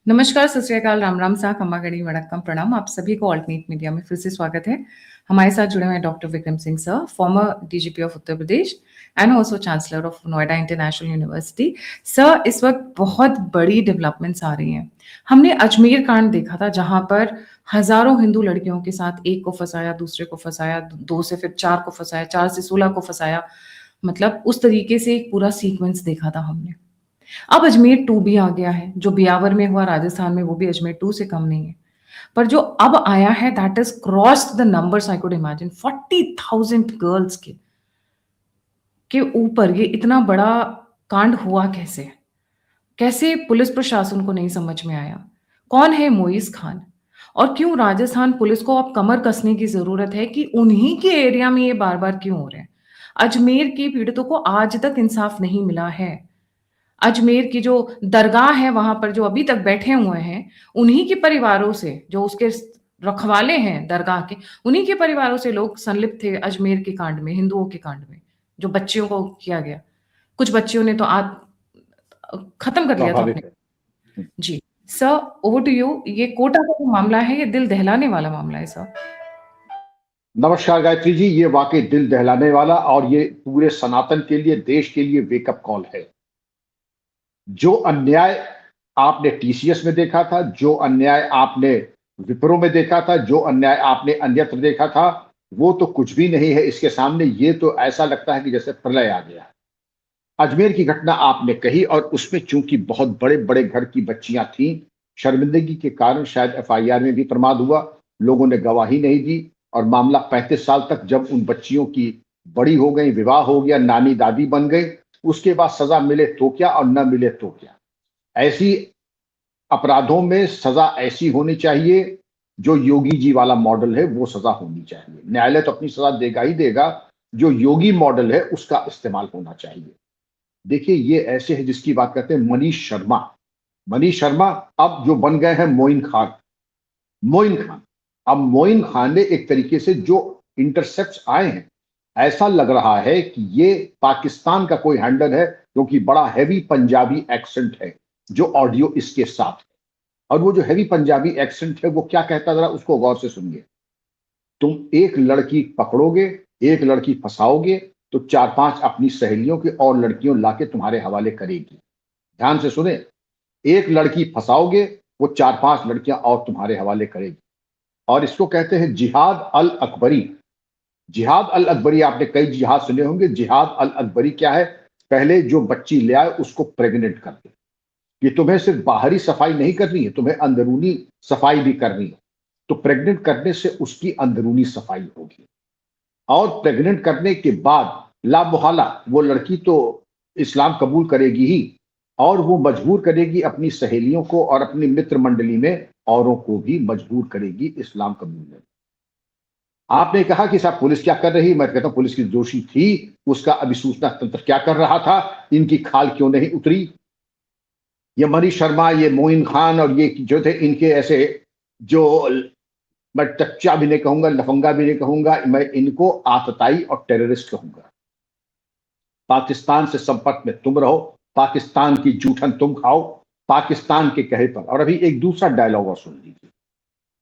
नमस्कार, सत श्री अकाल, राम राम, सा खम्मा गणी वणक्कम, प्रणाम। आप सभी को ऑल्टरनेट मीडिया में फिर से स्वागत है। हमारे साथ जुड़े हुए हैं doctor Vikram Singh sir, farmer DGP of Uttar Pradesh and also chancellor of Noida international university. Sir, इस वक्त बहुत बड़ी डेवलपमेंट्स आ रही हैं। हमने अजमेर कांड देखा था, जहां पर हजारों हिंदू लड़कियों के साथ एक को फंसाया, दूसरे को फंसाया, दो से फिर चार को फंसाया, 4 से 16 को फंसाया। मतलब उस तरीके से एक पूरा सीक्वेंस देखा था हमने। अब अजमेर 2 भी आ गया है, जो बियावर में हुआ राजस्थान में, वो भी अजमेर 2 से कम नहीं है। पर जो अब आया है, that is crossed the numbers I could imagine. 40,000 girls के ऊपर ये इतना बड़ा कांड हुआ कैसे? कैसे पुलिस प्रशासन को नहीं समझ में आया? कौन है मोइज खान? और क्यों राजस्थान पुलिस को अब कमर कसने की जरूरत है कि उन्हीं के एरिया में ये बार बार क्यों हो रहे हैं? अजमेर की पीड़ितों को आज तक इंसाफ नहीं मिला है। अजमेर की जो दरगाह है, वहां पर जो अभी तक बैठे हुए हैं, उन्हीं के परिवारों से, जो उसके रखवाले हैं दरगाह के, उन्हीं के परिवारों से लोग संलिप्त थे अजमेर के कांड में, हिंदुओं के कांड में, जो बच्चियों को किया गया। कुछ बच्चियों ने तो खत्म कर लिया था अपने। स्वाभाविक है। जी सर, ओवर टू यू। ये कोटा का जो मामला है, ये दिल दहलाने वाला मामला है सर। नमस्कार गायत्री जी, ये वाकई दिल दहलाने वाला और ये पूरे सनातन के लिए, देश के लिए वेकअप कॉल है। जो अन्याय आपने टीसीएस में देखा था, जो अन्याय आपने विप्रो में देखा था, जो अन्याय आपने अन्यत्र देखा था, वो तो कुछ भी नहीं है इसके सामने। ये तो ऐसा लगता है कि जैसे प्रलय आ गया। अजमेर की घटना आपने कही और उसमें चूंकि बहुत बड़े बड़े घर की बच्चियां थीं, शर्मिंदगी के कारण शायद एफआईआर में भी प्रमाद हुआ, लोगों ने गवाही नहीं दी और मामला 35 साल तक जब उन बच्चियों की बड़ी हो गई, विवाह हो गया, नानी दादी बन गई, उसके बाद सजा मिले तो क्या और न मिले तो क्या। ऐसी अपराधों में सजा ऐसी होनी चाहिए, जो योगी जी वाला मॉडल है वो सजा होनी चाहिए। न्यायालय तो अपनी सजा देगा ही देगा, जो योगी मॉडल है उसका इस्तेमाल होना चाहिए। देखिए, ये ऐसे है जिसकी बात करते हैं मनीष शर्मा। मनीष शर्मा अब जो बन गए हैं मोइन खान। मोइन खान, अब मोइन खान ने एक तरीके से जो इंटरसेप्ट आए हैं, ऐसा लग रहा है कि ये पाकिस्तान का कोई हैंडल है, क्योंकि बड़ा हैवी पंजाबी एक्सेंट है जो ऑडियो इसके साथ है। और वो जो हैवी पंजाबी एक्सेंट है वो क्या कहता, जरा उसको गौर से सुनिए। तुम एक लड़की पकड़ोगे, एक लड़की फंसाओगे, तो 4-5 अपनी सहेलियों की और लड़कियों लाके तुम्हारे हवाले करेगी। ध्यान से सुने, एक लड़की फंसाओगे, वो 4-5 लड़कियां और तुम्हारे हवाले करेगी। और इसको कहते हैं जिहाद अल अकबरी। जिहाद अल अकबरी, आपने कई जिहाद सुने होंगे। जिहाद अल अकबरी क्या है? पहले जो बच्ची ले आए उसको प्रेग्नेंट कर दे। कि तुम्हें सिर्फ बाहरी सफाई नहीं करनी है, तुम्हें अंदरूनी सफाई भी करनी है। तो प्रेग्नेंट करने से उसकी अंदरूनी सफाई होगी, और प्रेग्नेंट करने के बाद ला मुहाला वो लड़की तो इस्लाम कबूल करेगी ही, और वो मजबूर करेगी अपनी सहेलियों को और अपनी मित्र मंडली में औरों को भी मजबूर करेगी इस्लाम कबूल में। आपने कहा कि साहब पुलिस क्या कर रही, मैं कहता हूं पुलिस की दोषी थी, उसका अभिसूचना तंत्र क्या कर रहा था, इनकी खाल क्यों नहीं उतरी। ये मनीष शर्मा, ये मोइन खान और ये जो थे, इनके ऐसे जो, मैं टच्चा भी नहीं कहूंगा, लफंगा भी नहीं कहूंगा, मैं इनको आतताई और टेररिस्ट कहूंगा। पाकिस्तान से संपर्क में तुम रहो, पाकिस्तान की जूठन तुम खाओ, पाकिस्तान के कहे पर। और अभी एक दूसरा डायलॉग और सुन लीजिए।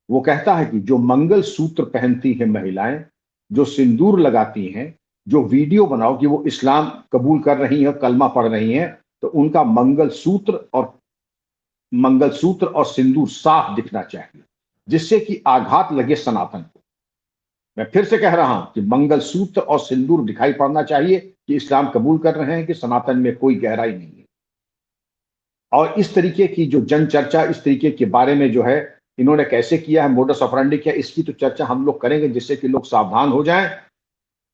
वो कहता है कि जो मंगल सूत्र पहनती हैं महिलाएं, जो सिंदूर लगाती हैं, जो वीडियो बनाओ कि वो इस्लाम कबूल कर रही हैं, कलमा पढ़ रही हैं, तो उनका मंगलसूत्र और सिंदूर साफ दिखना चाहिए, जिससे कि आघात लगे सनातन को। मैं फिर से कह रहा हूं कि मंगलसूत्र और सिंदूर दिखाई पड़ना चाहिए कि इस्लाम कबूल कर रहे हैं, कि सनातन में कोई गहराई नहीं है। और इस तरीके की जो जन चर्चा, इस तरीके के बारे में जो है इन्होंने कैसे किया है, मोडस ऑपरेंडी किया, इसकी तो चर्चा हम लोग करेंगे, जिससे कि लोग सावधान हो जाएं।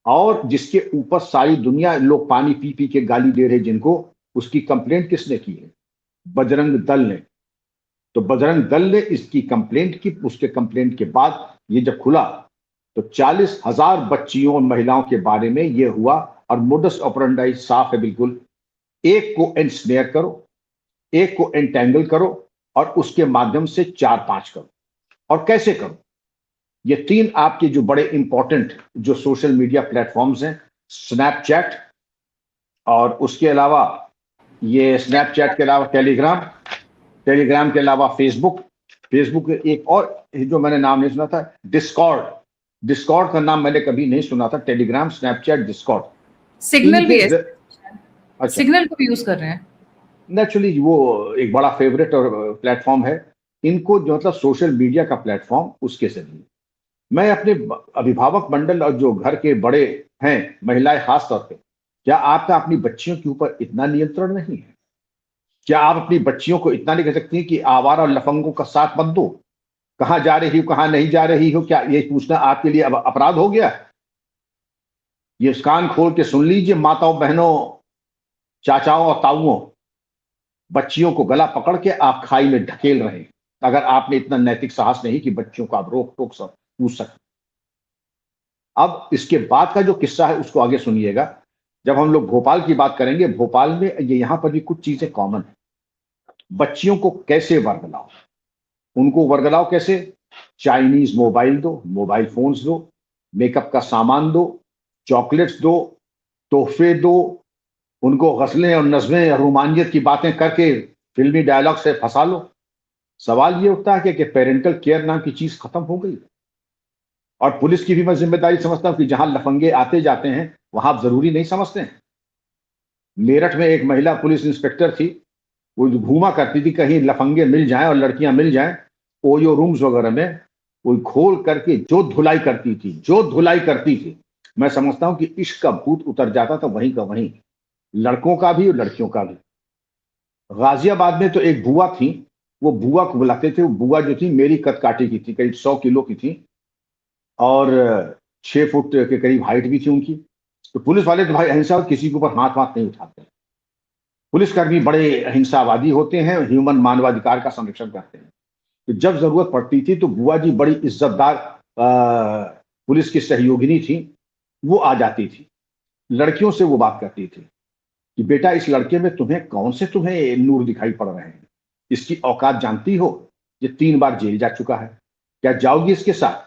और जिसके ऊपर सारी दुनिया, लोग पानी पी पी के गाली दे रहे जिनको, उसकी कंप्लेंट किसने की है? बजरंग दल ने। तो बजरंग दल ने इसकी कंप्लेंट की, उसके कंप्लेंट के बाद ये जब खुला, तो 40,000 बच्चियों और महिलाओं के बारे में ये हुआ। और मोडस ऑपरेंडी साफ है बिल्कुल। एक को एनस्नेयर करो, एक को एंटेंगल करो, और उसके माध्यम से 4-5 करो। और कैसे करो? ये 3 आपके जो बड़े इंपॉर्टेंट जो सोशल मीडिया प्लेटफॉर्म्स हैं, स्नैपचैट, और उसके अलावा ये स्नैपचैट के अलावा टेलीग्राम, टेलीग्राम के अलावा फेसबुक, फेसबुक एक और जो मैंने नाम नहीं सुना था, डिस्कॉर्ड। डिस्कॉर्ड का नाम मैंने कभी नहीं सुना था। टेलीग्राम, स्नैपचैट, डिस्कॉर्ड, सिग्नल भी इनके है, अच्छा, सिग्नल को भी यूज कर रहे हैं। नेचुरली वो एक बड़ा फेवरेट और प्लेटफॉर्म है इनको, जो मतलब सोशल मीडिया का प्लेटफॉर्म, उसके जरिए मैं अपने अभिभावक मंडल और जो घर के बड़े हैं, महिलाएं खास तौर पे, क्या आपका अपनी बच्चियों के ऊपर इतना नियंत्रण नहीं है? क्या आप अपनी बच्चियों को इतना नहीं कह सकती कि आवारा और लफंगों का साथ मत दो? कहां जा रही हो, कहां नहीं जा रही हो, क्या ये पूछना आपके लिए अब अपराध हो गया? ये कान खोल के सुन लीजिए माताओं, बहनों, चाचाओं और ताऊओं, बच्चियों को गला पकड़ के आप खाई में ढकेल रहे हैं, अगर आपने इतना नैतिक साहस नहीं कि बच्चियों को आप रोक टोक सब पूछ सकें। अब इसके बाद का जो किस्सा है उसको आगे सुनिएगा। जब हम लोग भोपाल की बात करेंगे, भोपाल में ये यहां पर भी कुछ चीजें कॉमन है। बच्चियों को कैसे वर्गलाओ, उनको वर्गलाओ कैसे? चाइनीज मोबाइल दो, मोबाइल फोन्स दो, मेकअप का सामान दो, चॉकलेट्स दो, तोहफे दो, उनको गजलें और नज़में और रोमानियत की बातें करके फिल्मी डायलॉग से फंसा लो। सवाल ये उठता है कि पेरेंटल केयर नाम की चीज खत्म हो गई। और पुलिस की भी मैं जिम्मेदारी समझता हूं कि जहां लफंगे आते जाते हैं वहां आप जरूरी नहीं समझते हैं। मेरठ में एक महिला पुलिस इंस्पेक्टर थी, वो जो घूमा करती थी कहीं लफंगे मिल जाएं और लड़कियां मिल जाएं, ओयो रूम्स वगैरह में वो खोल करके जो धुलाई करती थी, जो धुलाई करती थी। मैं समझता हूं कि इश्क का भूत उतर जाता था वहीं का वहीं, लड़कों का भी और लड़कियों का भी। गाजियाबाद में तो एक बुआ थी, वो बुआ को बुलाते थे, वो बुआ जो थी मेरी कद काठी की थी, करीब 100 किलो की थी और 6 फुट के करीब हाइट भी थी उनकी। तो पुलिस वाले तो भाई अहिंसा और किसी के ऊपर हाथ वाथ नहीं उठाते। पुलिसकर्मी बड़े अहिंसावादी होते हैं, ह्यूमन मानवाधिकार का संरक्षण करते हैं। तो जब जरूरत पड़ती थी तो बुआ जी बड़ी इज्जतदार पुलिस की सहयोगिनी थी, वो आ जाती थी, लड़कियों से वो बात करती थी कि बेटा इस लड़के में तुम्हें कौन से तुम्हें नूर दिखाई पड़ रहे हैं, इसकी औकात जानती हो? ये 3 बार जेल जा चुका है, क्या जाओगी इसके साथ?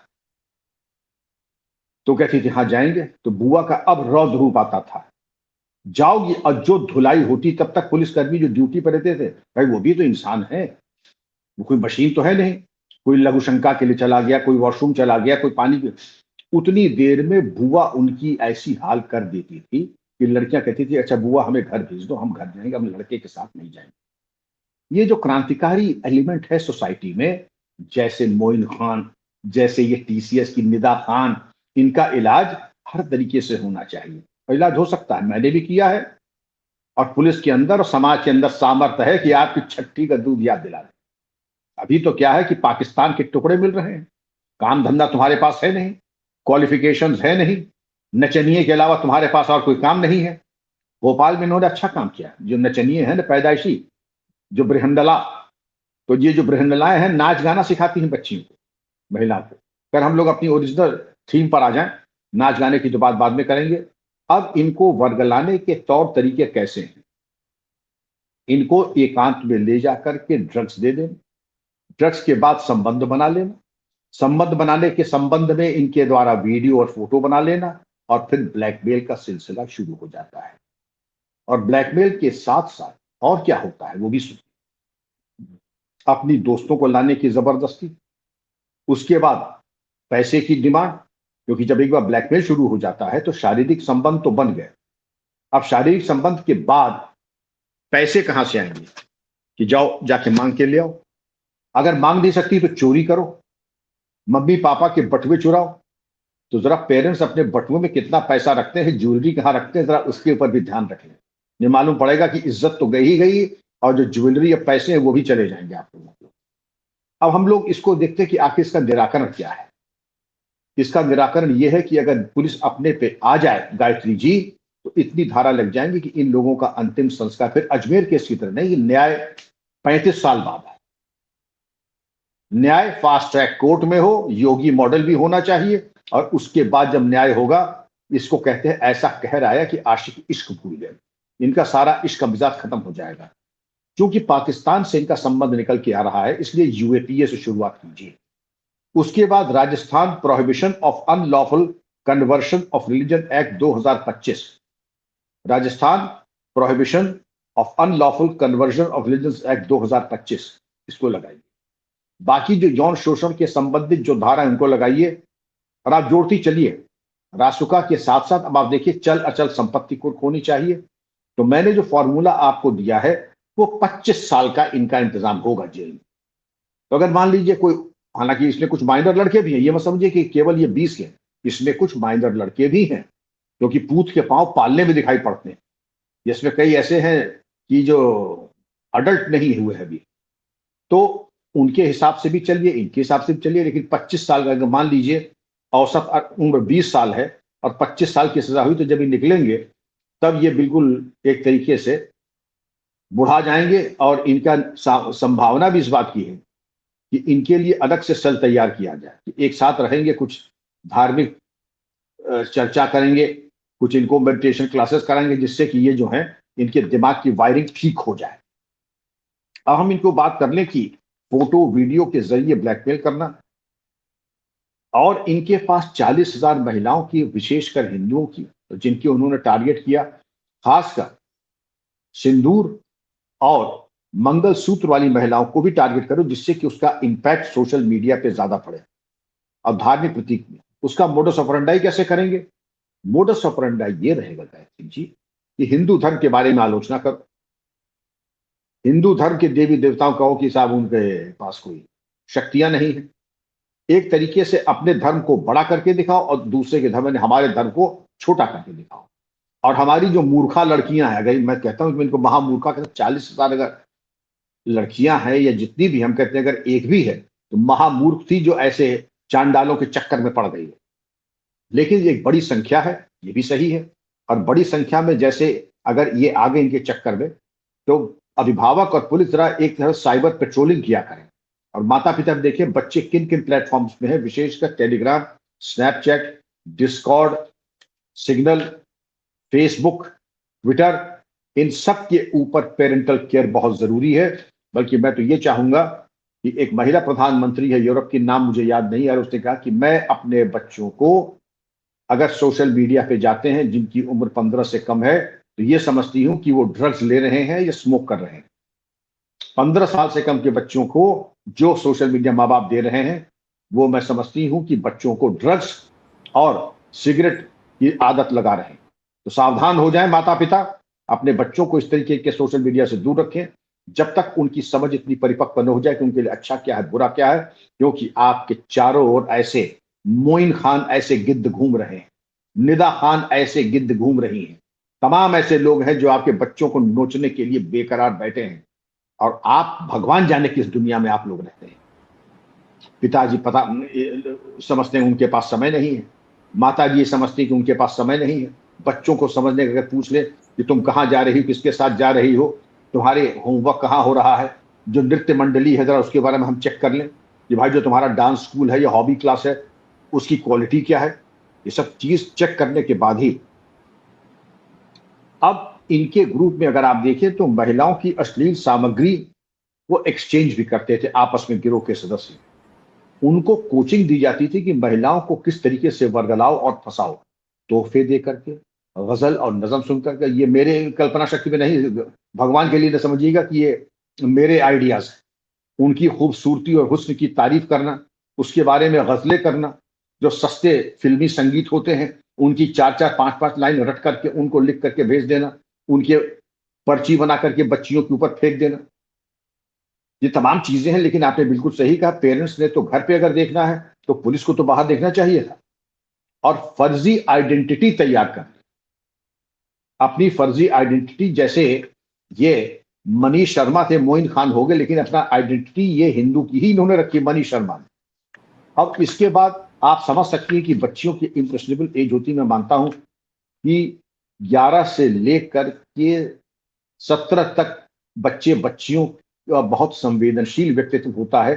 तो कहती थी हाँ जाएंगे। तो बुआ का अब रौद्र रूप आता था, जाओगी? और जो धुलाई होती, तब तक पुलिसकर्मी जो ड्यूटी पर रहते थे, भाई वो भी तो इंसान है, वो कोई मशीन तो है नहीं। कोई लघु शंका के लिए चला गया, कोई वॉशरूम चला गया, कोई पानी की, उतनी देर में बुआ उनकी ऐसी हाल कर देती थी कि लड़कियां कहती थी अच्छा बुआ हमें घर भेज दो, हम घर जाएंगे, हम लड़के के साथ नहीं जाएंगे। ये जो क्रांतिकारी एलिमेंट है सोसाइटी में, जैसे मोइन खान, जैसे ये टीसीएस की निदा खान, इनका इलाज हर तरीके से होना चाहिए। और इलाज हो सकता है, मैंने भी किया है, और पुलिस के अंदर और समाज के अंदर सामर्थ्य है कि आपकी छठी का दूध याद दिला दे। अभी तो क्या है कि पाकिस्तान के टुकड़े मिल रहे हैं, काम धंधा तुम्हारे पास है नहीं, क्वालिफिकेशंस है नहीं, नचनिए के अलावा तुम्हारे पास और कोई काम नहीं है। भोपाल में इन्होंने अच्छा काम किया, जो नचनिए हैं ना पैदाइशी, जो बृहंडला, तो ये जो बृहंडलाएं हैं नाच गाना सिखाती हैं बच्चियों को, महिलाओं को। अगर हम लोग अपनी ओरिजिनल थीम पर आ जाएं, नाच गाने की तो बात बाद में करेंगे। अब इनको वर्गलाने के तौर तरीके कैसे हैं? इनको एकांत में ले जाकर के ड्रग्स दे देना, ड्रग्स के बाद संबंध बना लेना, संबंध बनाने के संबंध में इनके द्वारा वीडियो और फोटो बना लेना, और फिर ब्लैकमेल का सिलसिला शुरू हो जाता है। और ब्लैकमेल के साथ साथ और क्या होता है वो भी सुनिए। अपनी दोस्तों को लाने की जबरदस्ती, उसके बाद पैसे की डिमांड, क्योंकि जब एक बार ब्लैकमेल शुरू हो जाता है तो शारीरिक संबंध तो बन गए। अब शारीरिक संबंध के बाद पैसे कहां से आएंगे कि जाओ जाके मांग के ले आओ? अगर मांग नहीं सकती तो चोरी करो, मम्मी पापा के बटुए चुराओ। तो जरा पेरेंट्स अपने बटुए में कितना पैसा रखते हैं, ज्वेलरी कहाँ रखते हैं, जरा उसके ऊपर भी ध्यान रखें। ये मालूम पड़ेगा कि इज्जत तो गई ही गई, और जो ज्वेलरी या पैसे हैं वो भी चले जाएंगे आप लोगों को। अब हम लोग इसको देखते हैं कि आखिर इसका निराकरण क्या है। इसका निराकरण यह है कि अगर पुलिस अपने पे आ जाए गायत्री जी, तो इतनी धारा लग जाएंगी कि इन लोगों का अंतिम संस्कार फिर अजमेर केस की तरह नहीं, न्याय 35 साल बाद है। न्याय फास्ट ट्रैक कोर्ट में हो, योगी मॉडल भी होना चाहिए, और उसके बाद जब न्याय होगा, इसको कहते हैं ऐसा कहर आया कि आशिक इश्क भूल गए, इनका सारा इश्क का मिजाज खत्म हो जाएगा। क्योंकि पाकिस्तान से इनका संबंध निकल के आ रहा है, इसलिए यूएपीए से शुरुआत कीजिए। उसके बाद Rajasthan prohibition of unlawful conversion of religion act 2025, Rajasthan prohibition of unlawful conversion of religion act 2025, इसको लगाइए। बाकी जो यौन शोषण के संबंधित जो धारा है उनको लगाइए और आप जोड़ती चलिए। रासुका के साथ साथ अब आप देखिए चल अचल संपत्ति को होनी चाहिए। तो मैंने जो फॉर्मूला आपको दिया है वो 25 साल का इनका इंतजाम होगा जेल में। तो अगर मान लीजिए कोई, हालांकि इसमें कुछ माइनर लड़के भी हैं, ये मत समझिए कि केवल ये 20 के, इसमें कुछ माइनर लड़के भी हैं क्योंकि पूत के पांव पालने में दिखाई पड़ते हैं। जिसमें कई ऐसे हैं कि जो अडल्ट नहीं हुए हैं अभी, तो उनके हिसाब से भी चलिए, इनके हिसाब से भी चलिए, लेकिन 25 साल का अगर मान लीजिए औसत उम्र 20 साल है और 25 साल की सजा हुई, तो जब ये निकलेंगे तब ये बिल्कुल एक तरीके से बुढ़ा जाएंगे। और इनका संभावना भी इस बात की है कि इनके लिए अलग से सेल तैयार किया जाए कि एक साथ रहेंगे, कुछ धार्मिक चर्चा करेंगे, कुछ इनको मेडिटेशन क्लासेस कराएंगे जिससे कि ये जो है इनके दिमाग की वायरिंग ठीक हो जाए। अब हम इनको बात कर लें कि फोटो वीडियो के जरिए ब्लैकमेल करना, और इनके पास 40,000 महिलाओं की, विशेषकर हिंदुओं की, जिनकी उन्होंने टारगेट किया, खासकर सिंदूर और मंगलसूत्र वाली महिलाओं को भी टारगेट करो जिससे कि उसका इंपैक्ट सोशल मीडिया पे ज्यादा पड़े। अब धार्मिक प्रतीक में उसका मोडस ऑपरेंडाई कैसे करेंगे? मोडस ऑपरेंडाई ये रहेगा गायत्री जी कि हिंदू धर्म के बारे में आलोचना करो, हिंदू धर्म के देवी देवताओं कहो कि साहब उनके पास कोई शक्तियां नहीं है। एक तरीके से अपने धर्म को बड़ा करके दिखाओ और दूसरे के धर्म में हमारे धर्म को छोटा करके दिखाओ। और हमारी जो मूर्खा लड़कियां हैं, अगर मैं कहता हूं कि इनको महामूर्खा कहते, 40,000 अगर लड़कियां हैं या जितनी भी हम कहते हैं अगर एक भी है तो महामूर्ख थी जो ऐसे चांडालों के चक्कर में पड़ गई है। लेकिन ये एक बड़ी संख्या है, ये भी सही है। और बड़ी संख्या में जैसे अगर ये आ गए इनके चक्कर में, तो अभिभावक और पुलिस जरा एक तरह साइबर पेट्रोलिंग किया करें। और माता पिता देखें बच्चे किन किन प्लेटफॉर्म्स में है, विशेषकर Telegram, Snapchat, Discord, Signal, Facebook, Twitter, इन सब के ऊपर पेरेंटल केयर बहुत जरूरी है। बल्कि मैं तो ये चाहूंगा कि एक महिला प्रधानमंत्री है यूरोप की, नाम मुझे याद नहीं है, और उसने कहा कि मैं अपने बच्चों को अगर सोशल मीडिया पे जाते हैं जिनकी उम्र 15 से कम है तो ये समझती हूं कि वो ड्रग्स ले रहे हैं या स्मोक कर रहे हैं। 15 साल से कम के बच्चों को जो सोशल मीडिया माँ बाप दे रहे हैं वो मैं समझती हूं कि बच्चों को ड्रग्स और सिगरेट की आदत लगा रहे हैं। तो सावधान हो जाएं माता पिता, अपने बच्चों को इस तरीके के सोशल मीडिया से दूर रखें जब तक उनकी समझ इतनी परिपक्व न हो जाए कि उनके लिए अच्छा क्या है बुरा क्या है। क्योंकि आपके चारों ओर ऐसे मोइन खान ऐसे गिद्ध घूम रहे हैं, निदा खान ऐसे गिद्ध घूम रही हैं, तमाम ऐसे लोग हैं जो आपके बच्चों को नोचने के लिए बेकरार बैठे हैं। और आप भगवान जाने किस दुनिया में आप लोग रहते हैं। पिताजी पता समझते हैं उनके पास समय नहीं है, माता जी समझती कि उनके पास समय नहीं है। बच्चों को समझने का अगर पूछ ले कि तुम कहाँ जा रही हो, किसके साथ जा रही हो, तुम्हारे होमवर्क कहाँ हो रहा है, जो नृत्य मंडली है जरा उसके बारे में हम चेक कर लें कि भाई जो तुम्हारा डांस स्कूल है या हॉबी क्लास है उसकी क्वालिटी क्या है। ये सब चीज चेक करने के बाद ही अब इनके ग्रुप में अगर आप देखें तो महिलाओं की अश्लील सामग्री वो एक्सचेंज भी करते थे आपस में गिरोह के सदस्य। उनको कोचिंग दी जाती थी कि महिलाओं को किस तरीके से वर्गलाओ और फंसाओ, तोहफे दे करके, गजल और नज़म सुन करके। ये मेरे कल्पना शक्ति में नहीं, भगवान के लिए न समझिएगा कि ये मेरे आइडियाज हैं। उनकी खूबसूरती और हुस्न की तारीफ करना, उसके बारे में गजलें करना, जो सस्ते फिल्मी संगीत होते हैं उनकी 4-4 5-5 लाइन रट करके उनको लिख करके भेज देना, उनके पर्ची बना करके बच्चियों के ऊपर फेंक देना, ये तमाम चीजें हैं। लेकिन आपने बिल्कुल सही कहा, पेरेंट्स ने तो घर पे अगर देखना है तो पुलिस को तो बाहर देखना चाहिए था। और फर्जी आइडेंटिटी तैयार कर, अपनी फर्जी आइडेंटिटी, जैसे ये मनीष शर्मा थे, मोइन खान हो गए, लेकिन अपना आइडेंटिटी ये हिंदू की ही इन्होंने रखी, मनीष शर्मा ने। अब इसके बाद आप समझ सकती हैं कि बच्चियों की इम्प्रेशनेबल एज होती, मैं मानता हूं कि 11 से लेकर के 17 तक बच्चे बच्चियों का बहुत संवेदनशील व्यक्तित्व होता है।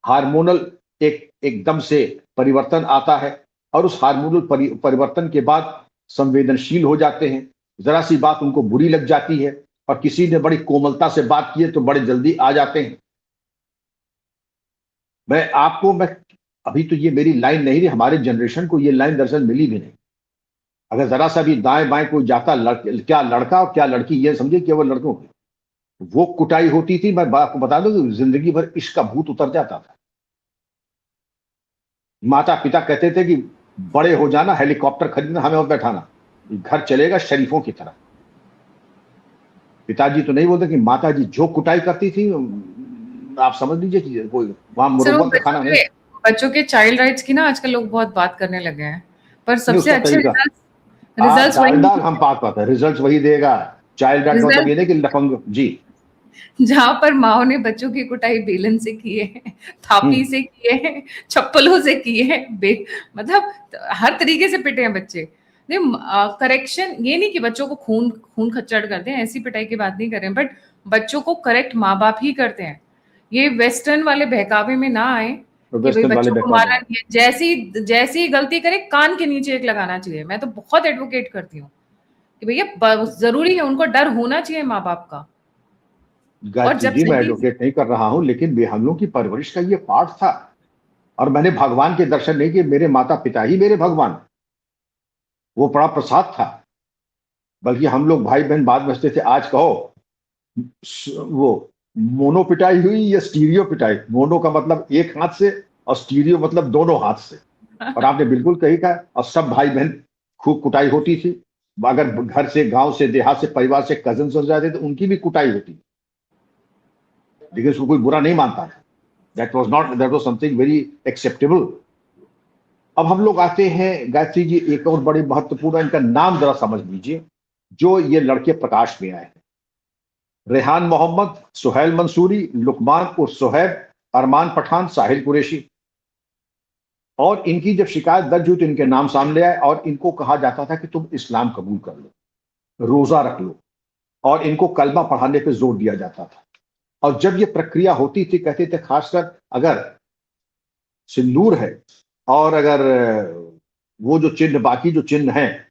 हार्मोनल एकदम से परिवर्तन आता है और उस हार्मोनल परिवर्तन के बाद संवेदनशील हो जाते हैं। जरा सी बात उनको बुरी लग जाती है और किसी ने बड़ी कोमलता से बात की है तो बड़े जल्दी आ जाते हैं। मैं अभी तो ये मेरी लाइन नहीं रही, हमारे जनरेशन को ये लाइन दरअसल मिली भी नहीं। अगर जरा सा भी दाएं बाएं कोई जाता, क्या लड़का और क्या लड़की, ये समझिए केवल लड़कों की, वो कुटाई होती थी, मैं आपको बता दूं कि जिंदगी भर इश्क का भूत उतर जाता था। माता पिता कहते थे कि बड़े हो जाना, हेलीकॉप्टर खरीदना, हमें और बैठाना, घर चलेगा शरीफों की तरह। पिताजी तो नहीं बोलते कि माताजी जो कुटाई करती थी, आप समझ लीजिए कि कोई वहां सर वो मुरब्बा का खाना नहीं। बच्चों के चाइल्ड राइट्स की ना आजकल लोग बहुत बात करने लगे हैं, पर नहीं, सबसे उसका अच्छे तरीका, रिजल्ट्स डाल वही डाल हम पात पाते हैं, रिजल्ट वही देगा। चाइल्ड राइट मतलब रिजल्ट ये नहीं कि लफंग जी। जहां पर माओ ने बच्चों की कुटाई बेलन से की है, थापी हम्म से की है, चप्पलों से की है, मतलब हर तरीके से पिटे हैं बच्चे। नहीं, करेक्शन ये नहीं कि बच्चों को खून खून खच्चड़ करते हैं, ऐसी पिटाई की बात नहीं कर रहे हैं, बट बच्चों को करेक्ट माँ बाप ही करते हैं। ये वेस्टर्न वाले बहकावे में ना आए तो कि भाई वेस्टर्न वाले बच्चों को बेकार मारना है। नहीं है, जैसी जैसी गलती करे कान के नीचे एक लगाना चाहिए। मैं तो बहुत एडवोकेट करती हूँ कि भैया जरूरी है, उनको डर होना चाहिए माँ बाप का। और गायत्री जब जी, मैं सही एडवोकेट नहीं कर रहा हूं, लेकिन हम लोग की परवरिश का ये पार्ट था। और मैंने भगवान के दर्शन नहीं किए, मेरे माता पिता ही मेरे भगवान, वो बड़ा प्रसाद था। बल्कि हम लोग भाई बहन बाद में हंसते थे, आज कहो वो मोनो पिटाई हुई या स्टीरियो पिटाई। मोनो का मतलब एक हाथ से, और स्टीरियो मतलब दोनों हाथ से। और आपने बिल्कुल सही कहा, और सब भाई बहन खूब कुटाई होती थी। अगर घर से, गांव से, देहात से, परिवार से कजन हो जाते तो उनकी भी कुटाई होती, लेकिन उसको कोई बुरा नहीं मानता था। That was something very acceptable. अब हम लोग आते हैं गायत्री जी, एक और बड़ी महत्वपूर्ण, इनका नाम जरा समझ लीजिए, जो ये लड़के प्रकाश में आए हैं। रेहान मोहम्मद, सुहैल मंसूरी, लुकमान उर्फ सोहैब, अरमान पठान, साहिल कुरैशी। और इनकी जब शिकायत दर्ज हुई तो इनके नाम सामने आए, और इनको कहा जाता था कि तुम इस्लाम कबूल कर लो, रोजा रख लो, और इनको कलमा पढ़ाने पर जोर दिया जाता था। और जब ये प्रक्रिया होती थी, कहते थे खासकर अगर सिंदूर है, और अगर वो जो चिन्ह, बाकी जो चिन्ह हैं,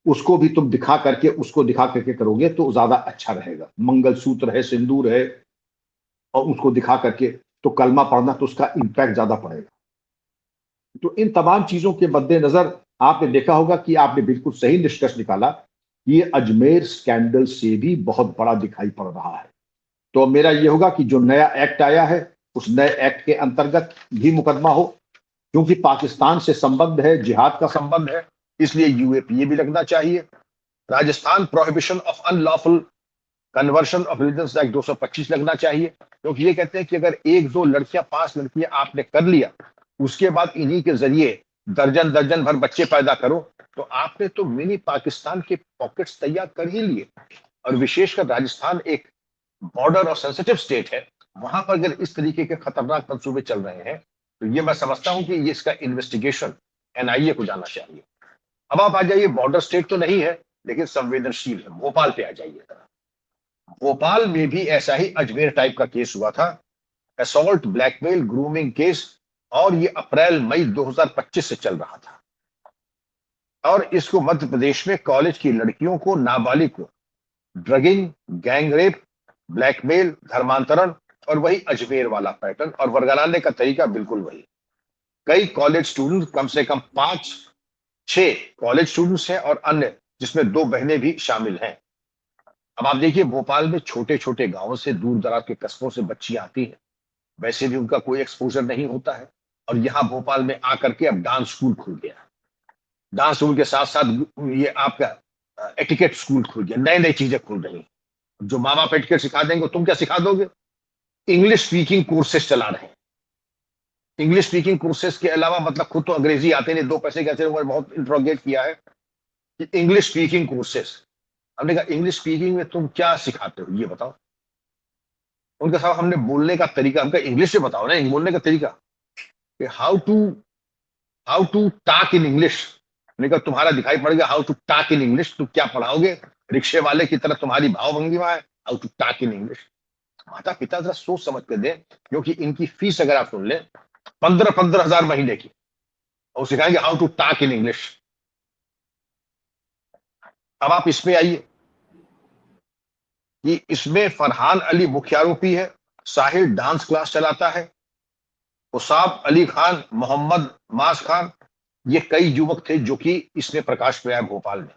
उसको भी तुम दिखा करके, उसको दिखा करके करोगे तो ज्यादा अच्छा रहेगा। मंगलसूत्र है, सिंदूर है, और उसको दिखा करके तो कलमा पढ़ना, तो उसका इम्पैक्ट ज्यादा पड़ेगा। तो इन तमाम चीजों के मद्देनजर आपने देखा होगा कि आपने बिल्कुल सही निष्कर्ष निकाला कि ये अजमेर स्कैंडल से भी बहुत बड़ा दिखाई पड़ रहा है। तो मेरा ये होगा कि जो नया एक्ट आया है, उस नए एक्ट के अंतर्गत भी मुकदमा हो, क्योंकि पाकिस्तान से संबंध है, जिहाद का संबंध है, इसलिए यूएपीए भी लगना चाहिए। Rajasthan prohibition of unlawful conversion of religion act 225 लगना चाहिए, क्योंकि ये कहते हैं कि अगर एक दो लड़कियां, पांच लड़कियां आपने कर लिया, उसके बाद इन्हीं के जरिए दर्जन दर्जन भर बच्चे पैदा करो, तो आपने तो मिनी पाकिस्तान के पॉकेट्स तैयार कर ही लिए। और विशेषकर राजस्थान एक बॉर्डर और सेंसिटिव स्टेट है, वहां पर अगर इस तरीके के खतरनाक मंसूबे चल रहे हैं, तो ये मैं समझता हूं कि ये इसका इन्वेस्टिगेशन एनआईए को जाना चाहिए। अब आप आ जाइए, बॉर्डर स्टेट तो नहीं है लेकिन संवेदनशील है, भोपाल पे आ जाइए। भोपाल में भी ऐसा ही अजमेर टाइप का केस हुआ था, असॉल्ट, ब्लैकमेल, ग्रूमिंग केस, और ये अप्रैल मई 2025 से चल रहा था। और इसको मध्य प्रदेश में कॉलेज की लड़कियों को, नाबालिग को ड्रगिंग, गैंग रेप, ब्लैकमेल, धर्मांतरण, और वही अजमेर वाला पैटर्न, और वर्गलाने का तरीका बिल्कुल वही। कई कॉलेज स्टूडेंट, कम से कम 5-6 कॉलेज स्टूडेंट्स हैं, और अन्य जिसमें 2 बहनें भी शामिल हैं। अब आप देखिए, भोपाल में छोटे छोटे गांवों से, दूर दराज के कस्बों से बच्चियां आती हैं, वैसे भी उनका कोई एक्सपोजर नहीं होता है, और यहाँ भोपाल में आकर के अब डांस स्कूल खुल गया। डांस स्कूल के साथ साथ ये आपका एटिकेट स्कूल खुल गया, नई नई चीजें खुल रही। जो माँ बाप एटिकेट सिखा देंगे, तुम क्या सिखा दोगे? इंग्लिश स्पीकिंग कोर्सेज चला रहे हैं। इंग्लिश स्पीकिंग कोर्सेज के अलावा, मतलब खुद तो अंग्रेजी आते नहीं, 2 पैसे कैसे, बहुत इंट्रोगेट किया है कि इंग्लिश स्पीकिंग कोर्सेज। हमने कहा इंग्लिश स्पीकिंग में तुम क्या सिखाते हो, ये बताओ। उनका साहब, हमने बोलने का तरीका, हमका इंग्लिश में बताओ ना, बोलने का तरीका, कि how to talk in English. हमने कहा तुम्हारा दिखाई पड़ेगा how to talk in English, तुम क्या पढ़ाओगे? रिक्शे वाले की तरह तुम्हारी भावभंगिमा है, how to talk in English. माता पिता जरा सोच समझ कर दें, क्योंकि इनकी फीस अगर आप सुन लें, 15-15 हजार महीने की, और सिखाएंगे how to talk in English. अब आप इसमें आइए कि इसमें फरहान अली मुख्य आरोपी है, साहिल डांस क्लास चलाता है, उसाब अली खान, मोहम्मद मास खान, ये कई युवक थे जो कि इसमें प्रकाश में आए भोपाल में।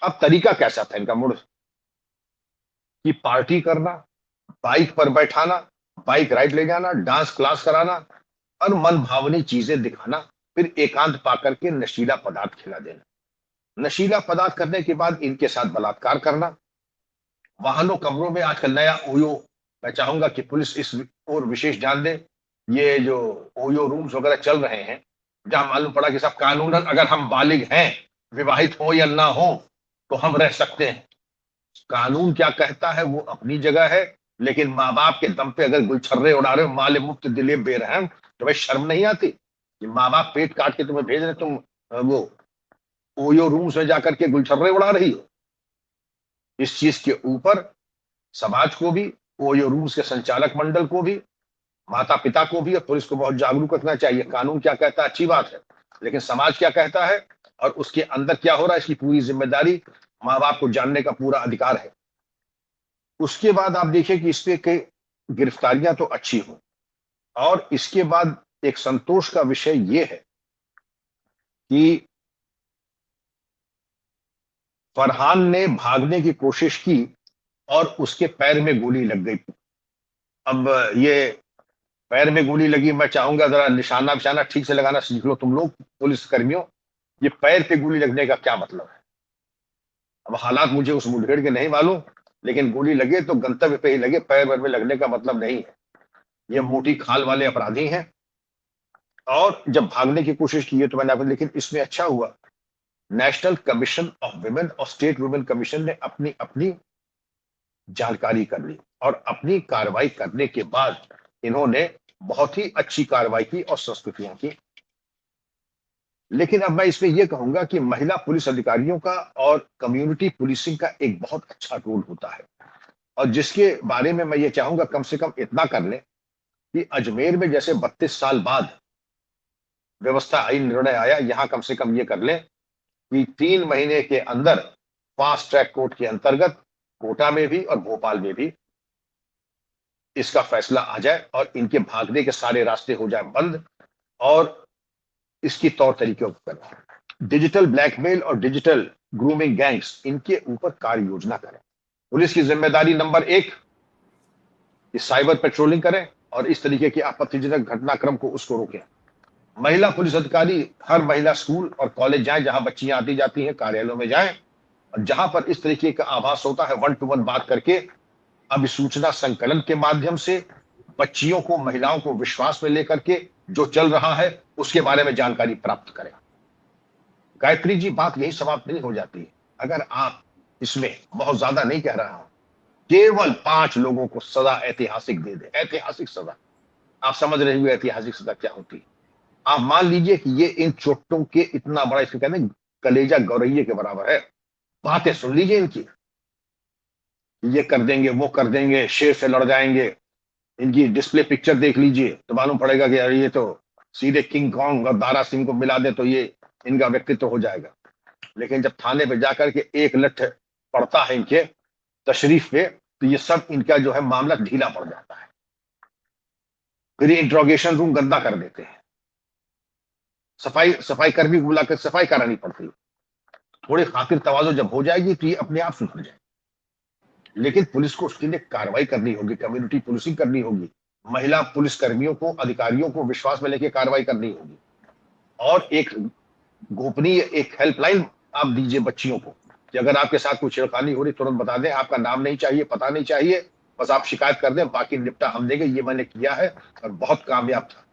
अब तरीका कैसा था इनका? मुड़ कि पार्टी करना, बाइक पर बैठाना, बाइक राइड ले जाना, डांस क्लास कराना और मन भावनी चीजें दिखाना, फिर एकांत पाकर के नशीला पदार्थ खिला देना। नशीला पदार्थ करने के बाद इनके साथ बलात्कार करना। वाहनों, कमरों में आजकल नया ओयो, मैं चाहूंगा कि पुलिस इस और विशेष ध्यान दे। ये जो ओयो रूम्स वगैरह चल रहे हैं, जहां मालूम पड़ा कि सब कानूनन अगर हम बालिग हैं, विवाहित हो या ना हो, तो हम रह सकते हैं। कानून क्या कहता है वो अपनी जगह है, लेकिन माँ बाप के दम पे अगर गुलछर्रे उड़ा रहे हो, माले मुफ्त दिले बेरहम, तो भाई शर्म नहीं आती कि माँ बाप पेट काट के तुम्हें भेज रहे, तुम वो ओयो रूम्स में जाकर के गुलछर्रे उड़ा रही हो। इस चीज के ऊपर समाज को भी, ओयो रूम्स के संचालक मंडल को भी, माता पिता को भी और पुलिस को बहुत जागरूक रखना चाहिए। कानून क्या कहता है अच्छी बात है, लेकिन समाज क्या कहता है और उसके अंदर क्या हो रहा है, इसकी पूरी जिम्मेदारी माँ बाप को जानने का पूरा अधिकार है। उसके बाद आप देखिए कि इस पे के गिरफ्तारियां तो अच्छी हो, और इसके बाद एक संतोष का विषय ये है कि फरहान ने भागने की कोशिश की और उसके पैर में गोली लग गई। अब ये पैर में गोली लगी, मैं चाहूंगा जरा निशाना विशाना ठीक से लगाना सीख लो तुम लोग पुलिस कर्मियों। ये पैर पे गोली लगने का क्या मतलब है? अब हालात मुझे उस मुठभेड़ के नहीं मालूम, लेकिन गोली लगे तो गंतव्य पे ही लगे, पैर वैर में लगने का मतलब नहीं है। ये मोटी खाल वाले अपराधी हैं, और जब भागने की कोशिश की है तो मैंने आपको, लेकिन इसमें अच्छा हुआ, नेशनल कमीशन ऑफ वुमेन और स्टेट वुमेन कमीशन ने अपनी अपनी जानकारी कर ली, और अपनी कार्रवाई करने के बाद इन्होंने बहुत ही अच्छी कार्रवाई की और संस्तुतियां की। लेकिन अब मैं इसमें यह कहूंगा कि महिला पुलिस अधिकारियों का और कम्युनिटी पुलिसिंग का एक बहुत अच्छा रोल होता है, और जिसके बारे में मैं ये चाहूंगा कम से कम इतना कर लें कि अजमेर में जैसे 32 साल बाद व्यवस्था आई, निर्णय आया, यहां कम से कम ये कर लें कि 3 महीने के अंदर फास्ट ट्रैक कोर्ट के अंतर्गत कोटा में भी और भोपाल में भी इसका फैसला आ जाए और इनके भागने के सारे रास्ते हो जाए बंद, और इसकी तौर तरीके करें। डिजिटल ब्लैकमेल और डिजिटल ग्रूमिंग गैंग्स, इनके ऊपर कार्य योजना करें। पुलिस की जिम्मेदारी नंबर 1 कि साइबर पेट्रोलिंग करें और इस तरीके की आपत्तिजनक घटनाक्रम को उसको रोकें। महिला पुलिस अधिकारी हर महिला स्कूल और कॉलेज जाएं, जहां बच्चियां आती जाती हैं, कार्यालयों में जाएं, और जहां पर इस तरीके का आभास होता है 1-to-1 बात करके अभिसूचना संकलन के माध्यम से बच्चियों को, महिलाओं को विश्वास में लेकर के जो चल रहा है उसके बारे में जानकारी प्राप्त करें। गायत्री जी, बात यही समाप्त नहीं हो जाती है। अगर आप इसमें, बहुत ज्यादा नहीं कह रहा हूं, केवल 5 लोगों को सजा ऐतिहासिक दे दे, ऐतिहासिक सजा, आप समझ रहे हो ऐतिहासिक सजा क्या होती है। आप मान लीजिए कि ये इन चोटों के इतना बड़ा, इसको कहते हैं कलेजा गौरैये के बराबर है। बातें सुन लीजिए इनकी, ये कर देंगे, वो कर देंगे, शेर से लड़ जाएंगे। इनकी डिस्प्ले पिक्चर देख लीजिए तो मालूम पड़ेगा कि यार ये तो सीधे किंग कॉन्ग और दारा सिंह को मिला दे तो ये इनका व्यक्तित्व हो जाएगा। लेकिन जब थाने पे जाकर के एक लठ पड़ता है इनके तशरीफ पे, तो ये सब इनका जो है मामला ढीला पड़ जाता है। फिर ये इंट्रोगेशन रूम गंदा कर देते हैं, सफाई कर्मी को बुलाकर सफाई करानी पड़ती है। थोड़ी खातिर तवाज़ो जब हो जाएगी तो ये अपने आप सुधर जाए। लेकिन पुलिस को उसके लिए कार्रवाई करनी होगी, कम्युनिटी पुलिसिंग करनी होगी, महिला पुलिस कर्मियों को, अधिकारियों को विश्वास में लेके कार्रवाई करनी होगी, और एक गोपनीय एक हेल्पलाइन आप दीजिए बच्चियों को कि अगर आपके साथ कोई छेड़खानी हो रही तुरंत बता दें, आपका नाम नहीं चाहिए, पता नहीं चाहिए, बस आप शिकायत कर दें, बाकी निपटा हम देंगे। ये मैंने किया है और बहुत कामयाब था।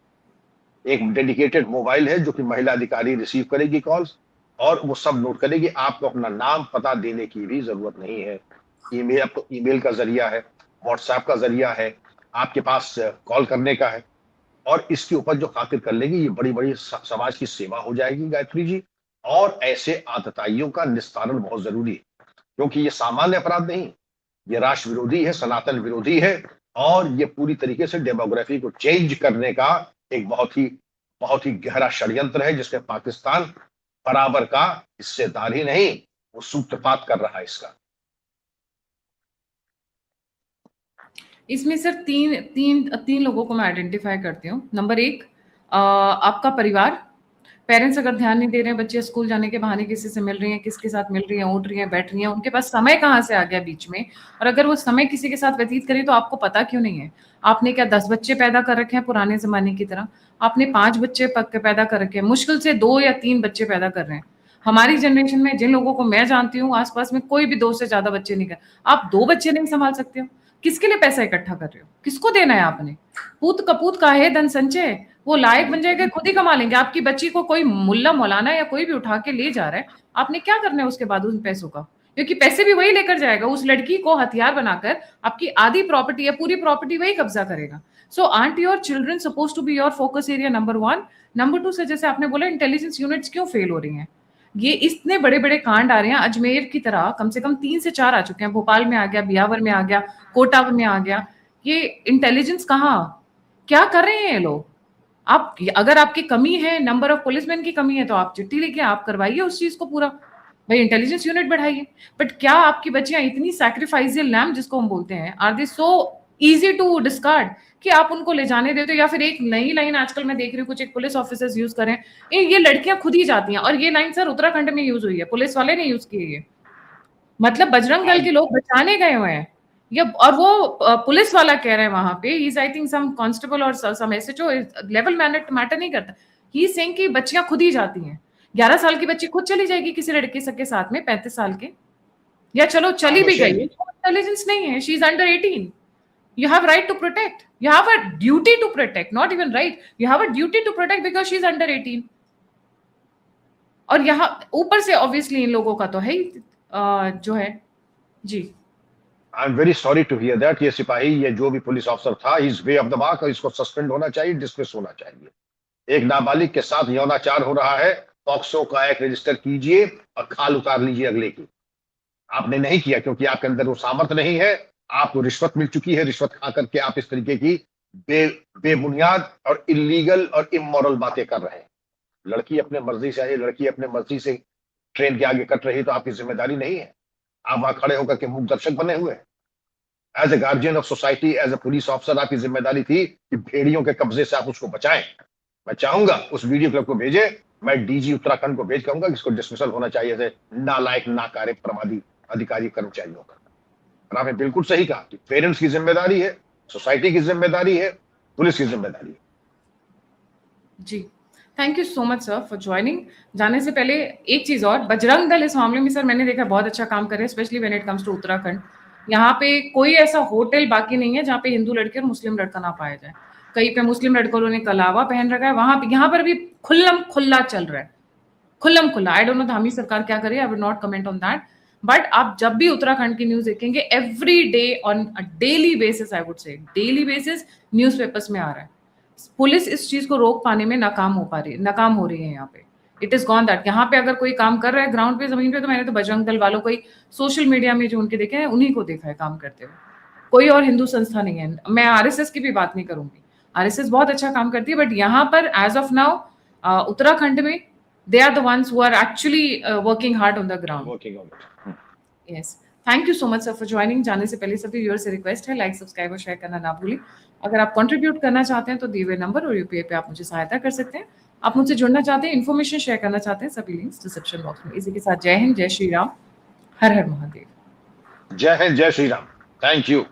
एक डेडिकेटेड मोबाइल है जो कि महिला अधिकारी रिसीव करेगी कॉल्स, और वो सब नोट करेगी। आपको अपना नाम पता देने की भी जरूरत नहीं है। ईमेल, आपको ईमेल का जरिया है, व्हाट्सएप का जरिया है, आपके पास कॉल करने का है, और इसके ऊपर जो खातिर कर लेगी, ये बड़ी बड़ी समाज की सेवा हो जाएगी गायत्री जी। और ऐसे आतताइयों का निस्तारण बहुत जरूरी है, क्योंकि ये सामान्य अपराध नहीं, ये राष्ट्र विरोधी है, सनातन विरोधी है, और ये पूरी तरीके से डेमोग्राफी को चेंज करने का एक बहुत ही गहरा षड्यंत्र है, जिसमें पाकिस्तान बराबर का हिस्सेदार ही नहीं, वो सूत्रपात कर रहा है इसका। इसमें सर तीन तीन तीन लोगों को मैं आइडेंटिफाई करती हूँ। नंबर 1, आपका परिवार। पेरेंट्स अगर ध्यान नहीं दे रहे हैं, बच्चे स्कूल जाने के बहाने किसी से मिल रही हैं, किसके साथ मिल रही हैं, उठ रही हैं, बैठ रही हैं, उनके पास समय कहाँ से आ गया बीच में? और अगर वो समय किसी के साथ व्यतीत करें तो आपको पता क्यों नहीं है? आपने क्या 10 बच्चे पैदा कर रखे हैं पुराने जमाने की तरह? आपने 5 बच्चे पैदा कर रखे हैं, मुश्किल से 2 या 3 बच्चे पैदा कर रहे हैं। हमारी जनरेशन में जिन लोगों को मैं जानती हूँ, आसपास में कोई भी 2 से ज्यादा बच्चे नहीं कर। आप 2 बच्चे नहीं संभाल सकते हो, किसके लिए पैसा इकट्ठा कर रहे हो? किसको देना है आपने? पूत कपूत का है धन संचय, वो लायक बन जाएगा, खुद ही कमा लेंगे। आपकी बच्ची को कोई मुल्ला मौलाना या कोई भी उठा के ले जा रहा है, आपने क्या करना है उसके बाद उन पैसों का? क्योंकि पैसे भी वही लेकर जाएगा, उस लड़की को हथियार बनाकर आपकी आधी प्रॉपर्टी या पूरी प्रॉपर्टी वही कब्जा करेगा। So aren't your children suppose to be your focus area number 1। Number 2 से जैसे आपने बोला इंटेलिजेंस यूनिट्स क्यों फेल हो रही हैं? ये इतने बड़े बड़े कांड आ रहे हैं, अजमेर की तरह कम से कम 3 से 4 आ चुके हैं, भोपाल में आ गया, बियावर में आ गया, कोटा में आ गया। ये इंटेलिजेंस कहाँ? क्या कर रहे हैं ये लोग? आप अगर आपकी कमी है, नंबर ऑफ पुलिसमैन की कमी है, तो आप चिट्ठी लिखिए, आप करवाइए उस चीज को पूरा, भाई इंटेलिजेंस यूनिट बढ़ाइए। बट क्या आपकी बच्चियां इतनी सैक्रिफाइसियल लैम्ब जिसको हम बोलते हैं, are they so easy to discard कि आप उनको ले जाने देते हो? या फिर एक नई लाइन आजकल मैं देख रही हूँ कुछ एक पुलिस ऑफिसर्स यूज करें, ये लड़कियां खुद ही जाती हैं, और ये लाइन सर उत्तराखंड में यूज हुई है, पुलिस वाले ने यूज की है ये। मतलब बजरंग दल के लोग बचाने गए हुए हैं, या और वो पुलिस वाला कह रहे हैं वहां पे, he is I think some constable और सम एसएचओ, लेवल मैटर नहीं करता। ही इज सेइंग कि बच्चियां खुद ही जाती हैं। 11 साल की बच्ची खुद चली जाएगी किसी लड़के के साथ में 35 साल के, या चलो चली भी गई, इंटेलिजेंस नहीं है, she is under 18। You have right to protect. You have a duty to protect, not even right. You have a duty to protect because she's under 18. और यहाँ ऊपर से ऑब्वियसली इन लोगों का तो है ही जो है जी। I am very sorry to hear that. ये सिपाही, ये जो भी पुलिस ऑफिसर था, is way off the mark, और इसको सस्पेंड होना चाहिए, डिसमिस होना चाहिए। एक नाबालिग के साथ यौनाचार हो रहा है, पॉक्सो का एक रजिस्टर कीजिए और खाल उतार लीजिए अगले की। आपने नहीं किया क्योंकि आपके अंदर वो सामर्थ्य नहीं है, आपको रिश्वत मिल चुकी है, रिश्वत खा करके आप इस तरीके की बेबुनियाद और इलीगल और इमोरल बातें कर रहे हैं। लड़की अपने मर्जी से आई, लड़की अपने मर्जी से ट्रेन के आगे कट रही, तो आपकी जिम्मेदारी नहीं है? आप वहां खड़े होकर के मूक दर्शक बने हुए। As a guardian of society, as a police officer, आपकी जिम्मेदारी थी कि भेड़ियों के कब्जे से आप उसको बचाएं। मैं चाहूंगा उस वीडियो क्लिप को भेजे, मैं डीजी उत्तराखंड को भेज कहूंगा कि इसको डिसमिसल होना चाहिए, ऐसे नालायक नाकारे प्रमादी अधिकारी कर्मचारियों का। और आपने बिल्कुल सही कहा कि पेरेंट्स की जिम्मेदारी है, सोसाइटी की जिम्मेदारी है, पुलिस की जिम्मेदारी है। जी, thank you so much sir for joining. जाने से पहले एक चीज और, बजरंग दल इस मामले में सर मैंने देखा बहुत अच्छा काम कर रहे हैं, specially when it comes to Uttarakhand. यहाँ पे कोई ऐसा होटल बाकी नहीं है जहाँ पे हिंदू लड़के और मुस्लिम लड़का ना पाया जाए। कहीं पे मुस्लिम लड़कों ने कलावा पहन रखा है, वहां पे यहाँ पर भी खुल्लम खुल्ला चल रहा है, खुल्लम खुल्ला। आई डोंट नो धामी सरकार क्या करे, I will not comment on that. But आप जब भी उत्तराखंड की न्यूज देखेंगे, every day on a daily basis, I would say daily basis newspapers में आ रहा है। पुलिस इस चीज को रोक पाने में नाकाम हो रही है यहाँ पे। इट इज गॉन दैट यहाँ पे अगर कोई काम कर रहा है ग्राउंड पे, जमीन पे, तो मैंने तो बजरंग दल वालों को ही सोशल मीडिया में जो उनके देखे हैं उन्हीं को देखा है काम करते हुए। कोई और हिंदू संस्था नहीं है। मैं आरएसएस की भी बात नहीं करूंगी, आरएसएस बहुत अच्छा काम करती है, बट यहाँ पर एज ऑफ नाउ उत्तराखंड में they are the ones who are actually working hard on the ground. Yes. Thank you so much sir for joining. जाने से पहले सभी व्यूअर्स से रिक्वेस्ट है, लाइक सब्सक्राइब और शेयर करना ना भूलें। अगर आप कंट्रीब्यूट करना चाहते हैं तो दिए हुए नंबर और यूपीआई पे आप मुझे सहायता कर सकते हैं। आप मुझसे जुड़ना चाहते हैं, इन्फॉर्मेशन शेयर करना चाहते हैं, सभी लिंक्स डिस्क्रिप्शन बॉक्स में। इसी के साथ जय हिंद, जय श्री राम, हर हर महादेव। जय हिंद, जय श्री राम। Thank you.